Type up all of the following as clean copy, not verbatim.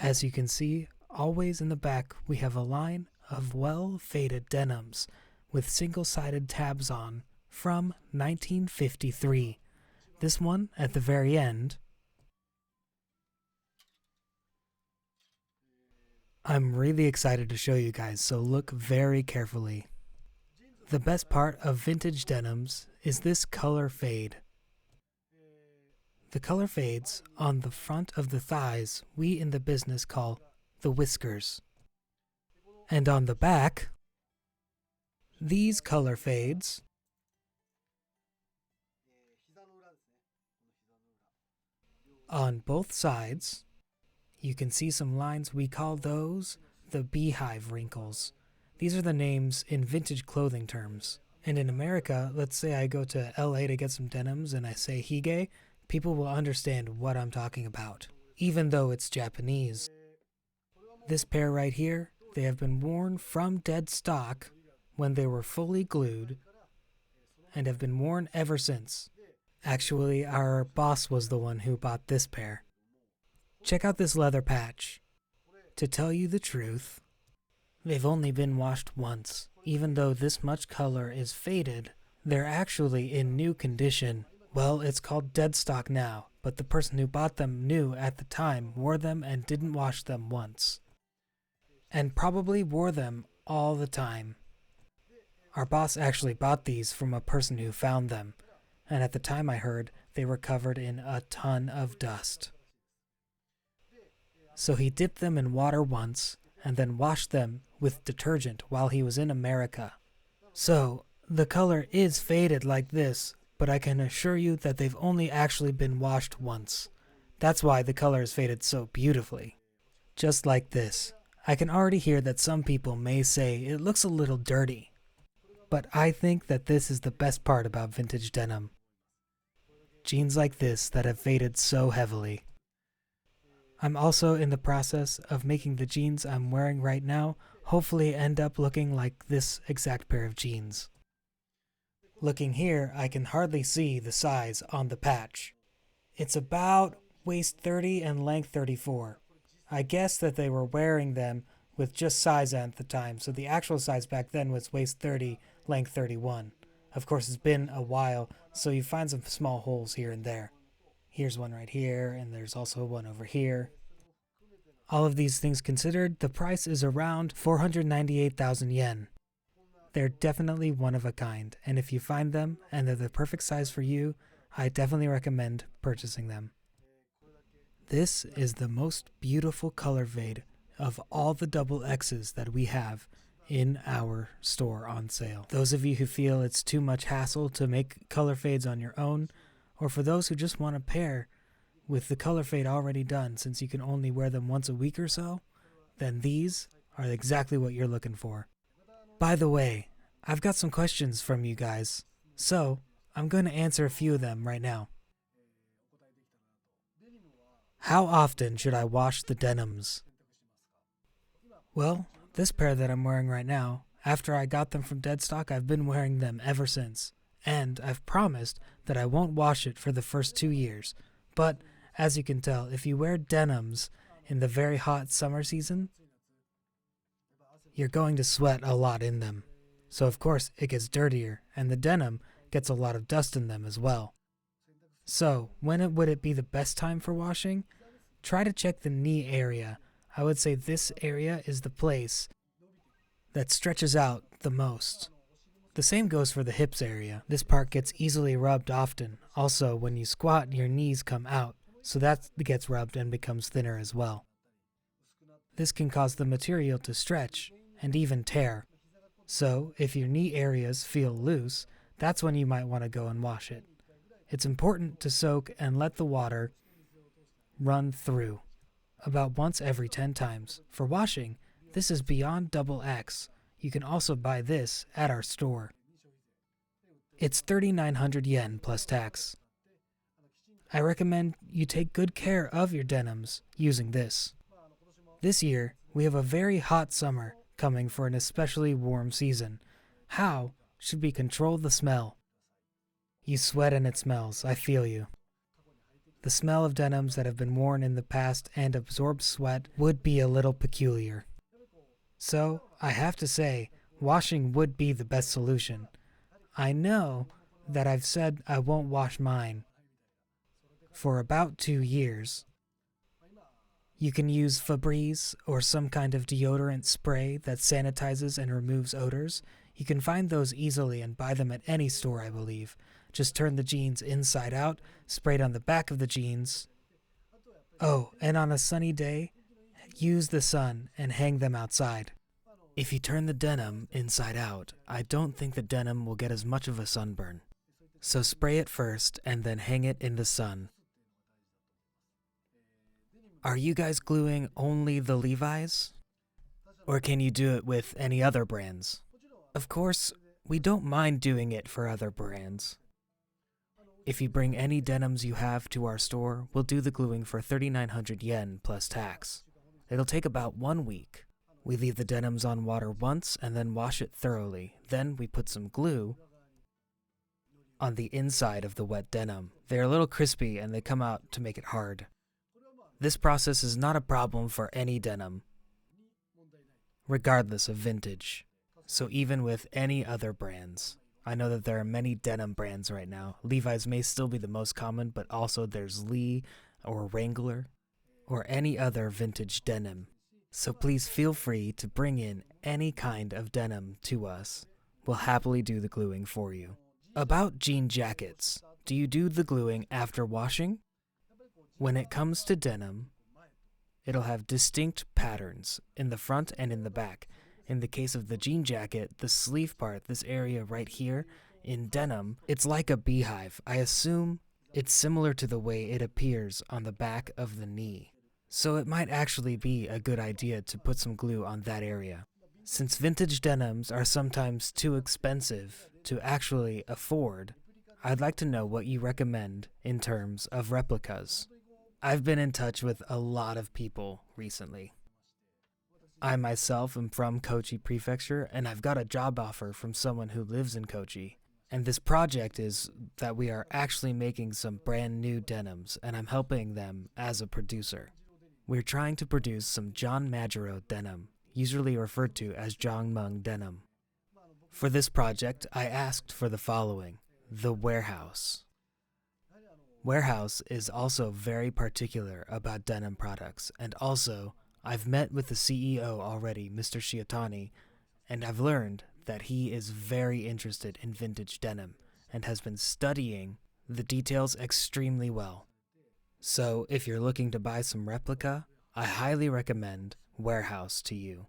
As you can see, always in the back we have a line of well-faded denims with single-sided tabs on from 1953. This one at the very end. I'm really excited to show you guys, so look very carefully. The best part of vintage denims is this color fade. The color fades on the front of the thighs we in the business call the whiskers. And on the back, these color fades on both sides. You can see some lines. We call those the beehive wrinkles. These are the names in vintage clothing terms. And in America, let's say I go to LA to get some denims and I say hige, people will understand what I'm talking about, even though it's Japanese. This pair right here, they have been worn from dead stock when they were fully glued and have been worn ever since. Actually, our boss was the one who bought this pair. Check out this leather patch. To tell you the truth, they've only been washed once. Even though this much color is faded, they're actually in new condition. Well, it's called dead stock now, but the person who bought them new at the time wore them and didn't wash them once. And probably wore them all the time. Our boss actually bought these from a person who found them, and at the time I heard they were covered in a ton of dust. So he dipped them in water once, and then washed them with detergent while he was in America. So, the color is faded like this, but I can assure you that they've only actually been washed once. That's why the color is faded so beautifully. Just like this. I can already hear that some people may say it looks a little dirty. But I think that this is the best part about vintage denim. Jeans like this that have faded so heavily. I'm also in the process of making the jeans I'm wearing right now hopefully end up looking like this exact pair of jeans. Looking here, I can hardly see the size on the patch. It's about waist 30 and length 34. I guess that they were wearing them with just size at the time, so the actual size back then was waist 30, length 31. Of course, it's been a while, so you find some small holes here and there. Here's one right here, and there's also one over here. All of these things considered, the price is around 498,000 yen. They're definitely one of a kind, and if you find them and they're the perfect size for you, I definitely recommend purchasing them. This is the most beautiful color fade of all the double X's that we have in our store on sale. Those of you who feel it's too much hassle to make color fades on your own, or for those who just want a pair with the color fade already done since you can only wear them once a week or so, then these are exactly what you're looking for. By the way, I've got some questions from you guys, so I'm going to answer a few of them right now. How often should I wash the denims? Well, this pair that I'm wearing right now, after I got them from dead stock, I've been wearing them ever since. And I've promised that I won't wash it for the first 2 years. But, as you can tell, if you wear denims in the very hot summer season, you're going to sweat a lot in them. So of course it gets dirtier, and the denim gets a lot of dust in them as well. So, when would it be the best time for washing? Try to check the knee area. I would say this area is the place that stretches out the most. The same goes for the hips area. This part gets easily rubbed often. Also, when you squat, your knees come out, so that gets rubbed and becomes thinner as well. This can cause the material to stretch and even tear. So, if your knee areas feel loose, that's when you might want to go and wash it. It's important to soak and let the water run through about once every 10 times. For washing, this is beyond double X. You can also buy this at our store. It's 3,900 yen plus tax. I recommend you take good care of your denims using this. This year, we have a very hot summer coming for an especially warm season. How should we control the smell? You sweat and it smells, I feel you. The smell of denims that have been worn in the past and absorb sweat would be a little peculiar. So, I have to say, washing would be the best solution. I know that I've said I won't wash mine for about 2 years. You can use Febreze or some kind of deodorant spray that sanitizes and removes odors. You can find those easily and buy them at any store, I believe. Just turn the jeans inside out, spray it on the back of the jeans. Oh, and on a sunny day, use the sun and hang them outside. If you turn the denim inside out, I don't think the denim will get as much of a sunburn. So spray it first and then hang it in the sun. Are you guys gluing only the Levi's? Or can you do it with any other brands? Of course, we don't mind doing it for other brands. If you bring any denims you have to our store, we'll do the gluing for 3,900 yen plus tax. It'll take about 1 week. We leave the denims on water once and then wash it thoroughly. Then we put some glue on the inside of the wet denim. They're a little crispy and they come out to make it hard. This process is not a problem for any denim, regardless of vintage. So even with any other brands. I know that there are many denim brands right now. Levi's may still be the most common, but also there's Lee or Wrangler or any other vintage denim. So please feel free to bring in any kind of denim to us. We'll happily do the gluing for you. About jean jackets, do you do the gluing after washing? When it comes to denim, it'll have distinct patterns in the front and in the back. In the case of the jean jacket, the sleeve part, this area right here, in denim, it's like a beehive. I assume it's similar to the way it appears on the back of the knee. So it might actually be a good idea to put some glue on that area. Since vintage denims are sometimes too expensive to actually afford, I'd like to know what you recommend in terms of replicas. I've been in touch with a lot of people recently. I myself am from Kochi Prefecture, and I've got a job offer from someone who lives in Kochi. And this project is that we are actually making some brand new denims, and I'm helping them as a producer. We're trying to produce some John Majuro denim, usually referred to as Jongmung denim. For this project, I asked for the following: the warehouse. Warehouse is also very particular about denim products, and also I've met with the CEO already, Mr. Shiotani, and I've learned that he is very interested in vintage denim and has been studying the details extremely well. So if you're looking to buy some replica, I highly recommend Warehouse to you.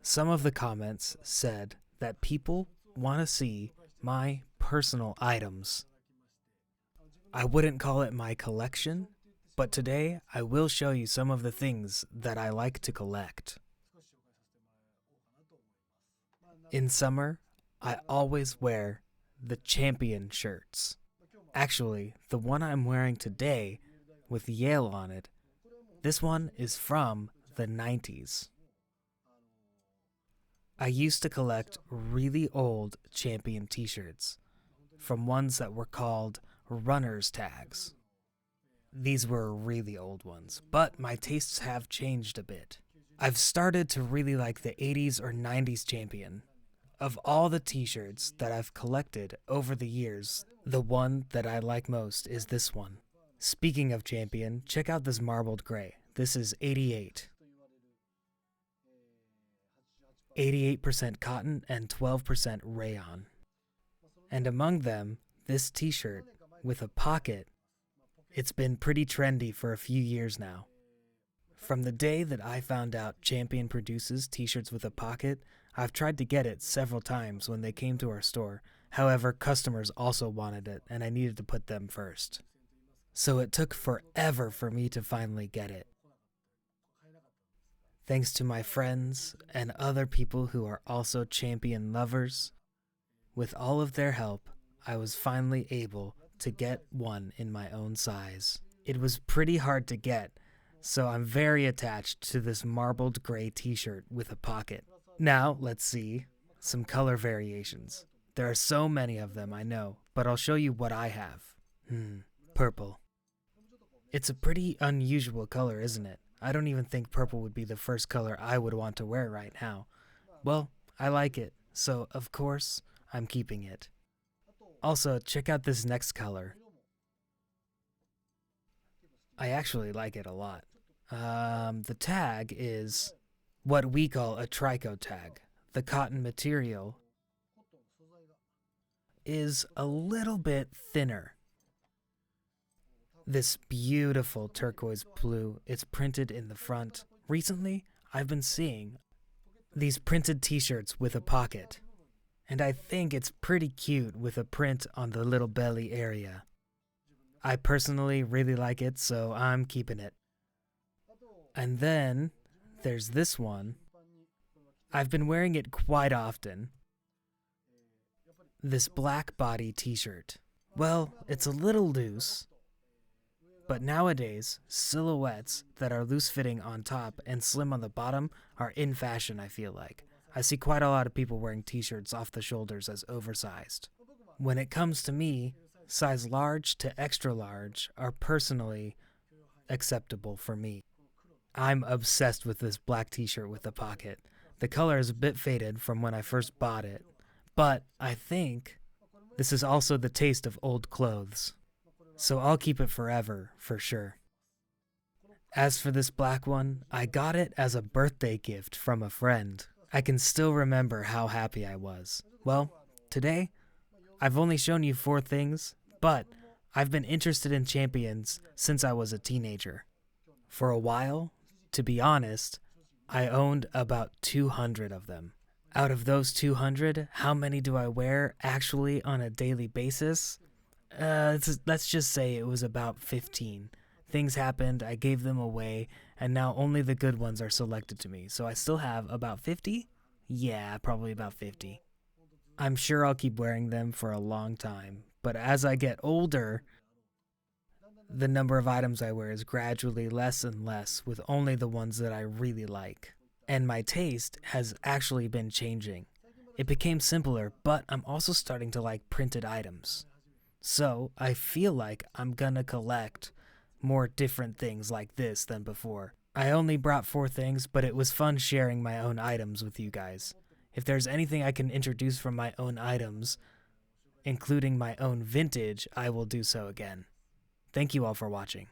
Some of the comments said that people want to see my personal items. I wouldn't call it my collection, but today, I will show you some of the things that I like to collect. In summer, I always wear the Champion shirts. Actually, the one I'm wearing today with Yale on it, this one is from the 90s. I used to collect really old Champion t-shirts from ones that were called runner's tags. These were really old ones, but my tastes have changed a bit. I've started to really like the 80s or 90s Champion. Of all the t-shirts that I've collected over the years, the one that I like most is this one. Speaking of Champion, check out this marbled gray. This is 88. 88% cotton and 12% rayon. And among them, this t-shirt with a pocket. It's been pretty trendy for a few years now. From the day that I found out Champion produces t-shirts with a pocket, I've tried to get it several times when they came to our store. However, customers also wanted it, and I needed to put them first. So it took forever for me to finally get it. Thanks to my friends and other people who are also Champion lovers, with all of their help, I was finally able to get one in my own size. It was pretty hard to get, so I'm very attached to this marbled gray t-shirt with a pocket. Now, let's see some color variations. There are so many of them, I know, but I'll show you what I have. Purple. It's a pretty unusual color, isn't it? I don't even think purple would be the first color I would want to wear right now. Well, I like it, so of course, I'm keeping it. Also, check out this next color. I actually like it a lot. The tag is what we call a tricot tag. The cotton material is a little bit thinner. This beautiful turquoise blue, it's printed in the front. Recently, I've been seeing these printed t-shirts with a pocket, and I think it's pretty cute with a print on the little belly area. I personally really like it, so I'm keeping it. And then there's this one. I've been wearing it quite often. This black body t-shirt. Well, it's a little loose, but nowadays, silhouettes that are loose-fitting on top and slim on the bottom are in fashion, I feel like. I see quite a lot of people wearing t-shirts off the shoulders as oversized. When it comes to me, size large to extra large are personally acceptable for me. I'm obsessed with this black t-shirt with a pocket. The color is a bit faded from when I first bought it, but I think this is also the taste of old clothes. So I'll keep it forever, for sure. As for this black one, I got it as a birthday gift from a friend. I can still remember how happy I was. Well, today, I've only shown you 4 things, but I've been interested in champions since I was a teenager. For a while, to be honest, I owned about 200 of them. Out of those 200, how many do I wear actually on a daily basis? Let's just say it was about 15. Things happened, I gave them away, and now only the good ones are selected to me. So I still have about 50? Yeah, probably about 50. I'm sure I'll keep wearing them for a long time, but as I get older, the number of items I wear is gradually less and less, with only the ones that I really like. And my taste has actually been changing. It became simpler, but I'm also starting to like printed items. So I feel like I'm gonna collect more different things like this than before. I only brought 4 things, but it was fun sharing my own items with you guys. If there's anything I can introduce from my own items, including my own vintage, I will do so again. Thank you all for watching.